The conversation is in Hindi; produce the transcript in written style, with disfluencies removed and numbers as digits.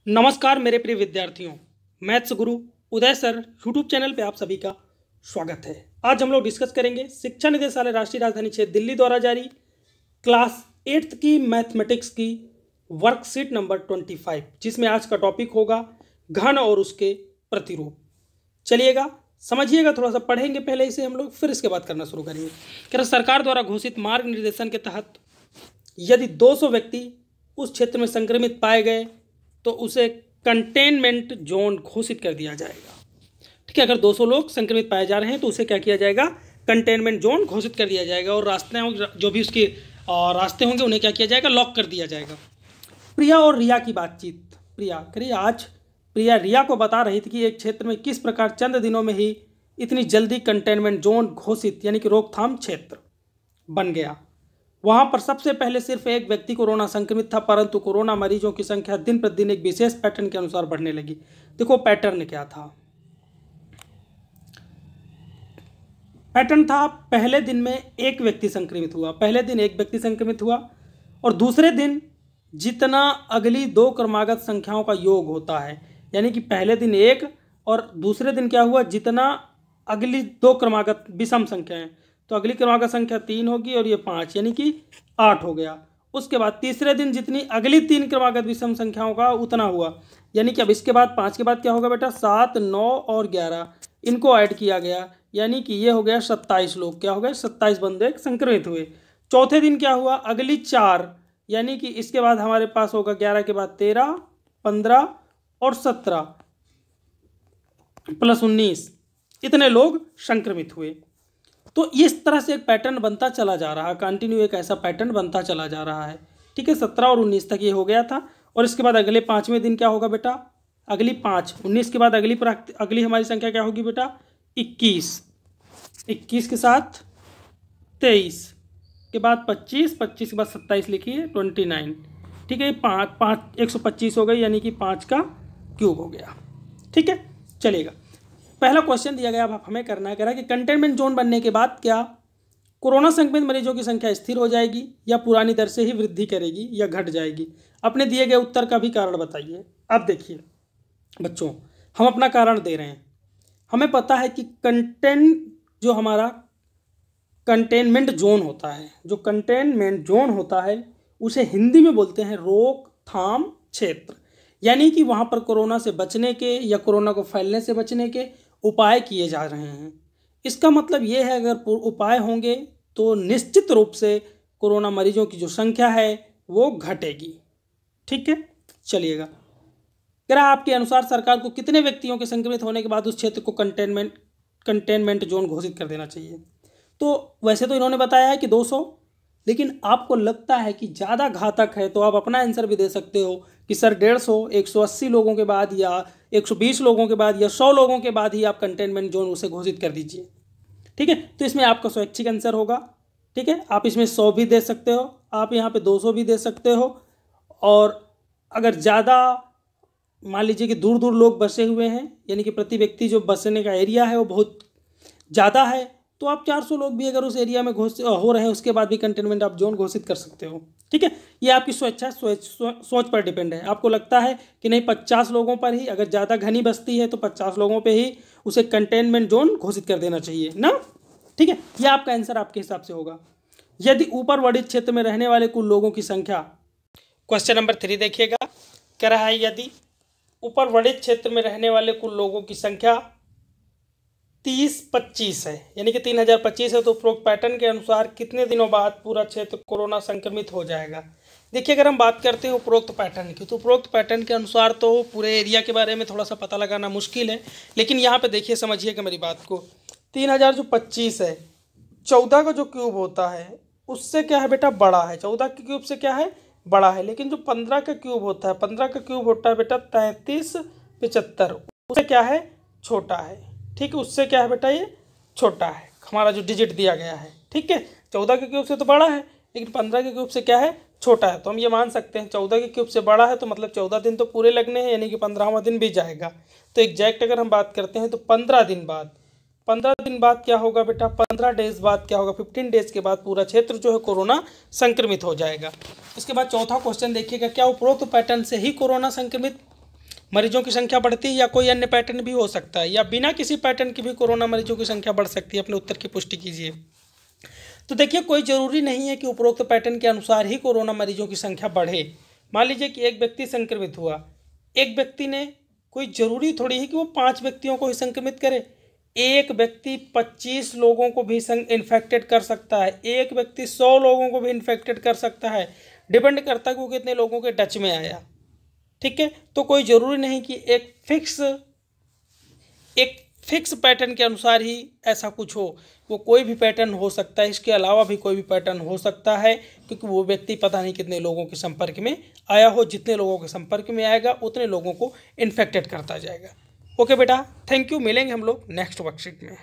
नमस्कार मेरे प्रिय विद्यार्थियों। मैथ्स गुरु उदय सर यूट्यूब चैनल पे आप सभी का स्वागत है। आज हम लोग डिस्कस करेंगे शिक्षा निदेशालय राष्ट्रीय राजधानी क्षेत्र दिल्ली द्वारा जारी क्लास 8th की मैथमेटिक्स की वर्कशीट नंबर 25, जिसमें आज का टॉपिक होगा घन और उसके प्रतिरूप। चलिएगा समझिएगा, थोड़ा सा पढ़ेंगे पहले इसे हम लोग, फिर इसके बाद करना शुरू करेंगे। कह रहा सरकार द्वारा घोषित मार्ग निर्देशन के तहत यदि 200 व्यक्ति उस क्षेत्र में संक्रमित पाए गए तो उसे कंटेनमेंट जोन घोषित कर दिया जाएगा। ठीक है, अगर 200 लोग संक्रमित पाए जा रहे हैं तो उसे क्या किया जाएगा, कंटेनमेंट जोन घोषित कर दिया जाएगा। और रास्ते जो भी उसके रास्ते होंगे उन्हें क्या किया जाएगा, लॉक कर दिया जाएगा। प्रिया और रिया की बातचीत। प्रिया करिए, आज प्रिया रिया को बता रही थी कि एक क्षेत्र में किस प्रकार चंद दिनों में ही इतनी जल्दी कंटेनमेंट जोन घोषित यानी कि रोकथाम क्षेत्र बन गया। वहां पर सबसे पहले सिर्फ एक व्यक्ति कोरोना संक्रमित था, परंतु कोरोना मरीजों की संख्या दिन प्रतिदिन एक विशेष पैटर्न के अनुसार बढ़ने लगी। देखो पैटर्न क्या था। पैटर्न था पहले दिन में एक व्यक्ति संक्रमित हुआ, पहले दिन एक व्यक्ति संक्रमित हुआ और दूसरे दिन जितना अगली दो क्रमागत संख्याओं का योग होता है, यानी कि पहले दिन एक और दूसरे दिन क्या हुआ, जितना अगली दो क्रमागत विषम संख्याएं, तो अगली क्रमागत संख्या 3 होगी और ये 5 यानी कि 8 हो गया। उसके बाद तीसरे दिन जितनी अगली 3 क्रमागत विषम संख्याओं का उतना हुआ, यानी कि अब इसके बाद 5 के बाद क्या होगा बेटा, 7, 9 और 11 इनको ऐड किया गया, यानी कि ये हो गया 27 लोग। क्या हो गए, 27 बंदे संक्रमित हुए। चौथे दिन क्या हुआ, अगली 4, यानी कि इसके बाद हमारे पास होगा 11 के बाद 13, 15 और 17 प्लस 19, इतने लोग संक्रमित हुए। तो इस तरह से एक पैटर्न बनता चला जा रहा है, कंटिन्यू एक ऐसा पैटर्न बनता चला जा रहा है। ठीक है, 17 और 19 तक ये हो गया था। और इसके बाद अगले 5वें दिन क्या होगा बेटा, अगली 5, 19 के बाद अगली हमारी संख्या क्या होगी बेटा, 21, 21 के साथ 23 के बाद 25, 25 के बाद 27 लिखिए 29। ठीक है, 125 हो गई, यानी कि 5 का क्यूब हो गया। ठीक है, चलेगा। पहला क्वेश्चन दिया गया, अब हमें करना है, कह रहा है कि कंटेनमेंट जोन बनने के बाद क्या कोरोना संक्रमित मरीजों की संख्या स्थिर हो जाएगी या पुरानी दर से ही वृद्धि करेगी या घट जाएगी। अपने दिए गए उत्तर का भी कारण बताइए। अब देखिए बच्चों, हम अपना कारण दे रहे हैं। हमें पता है कि जो हमारा कंटेनमेंट जोन होता है, जो कंटेनमेंट जोन होता है उसे हिंदी में बोलते हैं रोकथाम क्षेत्र, यानी कि वहाँ पर कोरोना से बचने के या कोरोना को फैलने से बचने के उपाय किए जा रहे हैं। इसका मतलब ये है, अगर उपाय होंगे तो निश्चित रूप से कोरोना मरीजों की जो संख्या है वो घटेगी। ठीक है, चलिएगा। क्या आपके अनुसार सरकार को कितने व्यक्तियों के संक्रमित होने के बाद उस क्षेत्र को कंटेनमेंट जोन घोषित कर देना चाहिए? तो वैसे तो इन्होंने बताया है कि 200, लेकिन आपको लगता है कि ज़्यादा घातक है तो आप अपना आंसर भी दे सकते हो कि सर 150, 180 लोगों के बाद या 120 लोगों के बाद या 100 लोगों के बाद ही आप कंटेनमेंट जोन उसे घोषित कर दीजिए। ठीक है, तो इसमें आपका स्वैच्छिक आंसर होगा। ठीक है, आप इसमें 100 भी दे सकते हो, आप यहाँ पे 200 भी दे सकते हो। और अगर ज़्यादा मान लीजिए कि दूर दूर लोग बसे हुए हैं, यानी कि प्रति व्यक्ति जो बसने का एरिया है वो बहुत ज़्यादा है, तो आप 400 लोग भी अगर उस एरिया में हो रहे हैं उसके बाद भी कंटेनमेंट आप जोन घोषित कर सकते हो। ठीक है, ये आपकी स्वेच्छा सोच पर डिपेंड है। आपको लगता है कि नहीं 50 लोगों पर ही, अगर ज़्यादा घनी बस्ती है तो 50 लोगों पे ही उसे कंटेनमेंट जोन घोषित कर देना चाहिए ना। ठीक है, ये आपका आंसर आपके हिसाब से होगा। यदि ऊपर वर्णित क्षेत्र में रहने वाले कुल लोगों की संख्या, क्वेश्चन नंबर 3 देखिएगा, कह रहा है यदि ऊपर वर्णित क्षेत्र में रहने वाले कुल लोगों की संख्या 30-25 है, यानी कि 3025 है, तो उपरोक्त पैटर्न के अनुसार कितने दिनों बाद पूरा क्षेत्र कोरोना संक्रमित हो जाएगा। देखिए, अगर हम बात करते हैं उपरोक्त पैटर्न की, तो उपरोक्त पैटर्न के अनुसार तो पूरे एरिया के बारे में थोड़ा सा पता लगाना मुश्किल है, लेकिन यहाँ पे देखिए, समझिएगा मेरी बात को। 3025 है, 14 का जो क्यूब होता है उससे क्या है बेटा, बड़ा है। 14 के क्यूब से क्या है, बड़ा है। लेकिन जो 15 का क्यूब होता है, 15 का क्यूब होता है बेटा 3375, उससे क्या है, छोटा है। ठीक है, उससे क्या है बेटा, ये छोटा है हमारा जो डिजिट दिया गया है। ठीक है, 14 के क्यूब से तो बड़ा है, लेकिन 15 के क्यूब से क्या है, छोटा है। तो हम ये मान सकते हैं 14 के क्यूब से बड़ा है, तो मतलब 14 दिन तो पूरे लगने हैं, यानी कि 15वां दिन भी जाएगा। तो एग्जैक्ट अगर हम बात करते हैं तो 15 दिन बाद, 15 दिन बाद क्या होगा बेटा, 15 डेज बाद क्या होगा, 15 डेज के बाद पूरा क्षेत्र जो है कोरोना संक्रमित हो जाएगा। इसके बाद चौथा क्वेश्चन देखिएगा, क्या उपरोक्त पैटर्न से ही कोरोना संक्रमित मरीजों की संख्या बढ़ती है या कोई अन्य पैटर्न भी हो सकता है, या बिना किसी पैटर्न के भी कोरोना मरीजों की संख्या बढ़ सकती है? अपने उत्तर की पुष्टि कीजिए। तो देखिए, कोई ज़रूरी नहीं है कि उपरोक्त पैटर्न के अनुसार ही कोरोना मरीजों की संख्या बढ़े। मान लीजिए कि एक व्यक्ति संक्रमित हुआ, एक व्यक्ति ने, कोई ज़रूरी थोड़ी है कि वो 5 व्यक्तियों को ही संक्रमित करे। एक व्यक्ति 25 लोगों को भी इन्फेक्टेड कर सकता है, एक व्यक्ति 100 लोगों को भी इन्फेक्टेड कर सकता है। डिपेंड करता है कि वो कितने लोगों के टच में आया। ठीक है, तो कोई ज़रूरी नहीं कि एक फिक्स पैटर्न के अनुसार ही ऐसा कुछ हो। वो कोई भी पैटर्न हो सकता है, इसके अलावा भी कोई भी पैटर्न हो सकता है, क्योंकि वो व्यक्ति पता नहीं कितने लोगों के संपर्क में आया हो। जितने लोगों के संपर्क में आएगा उतने लोगों को इन्फेक्टेड करता जाएगा। ओके बेटा, थैंक यू। मिलेंगे हम लोग नेक्स्ट वर्कशीट में।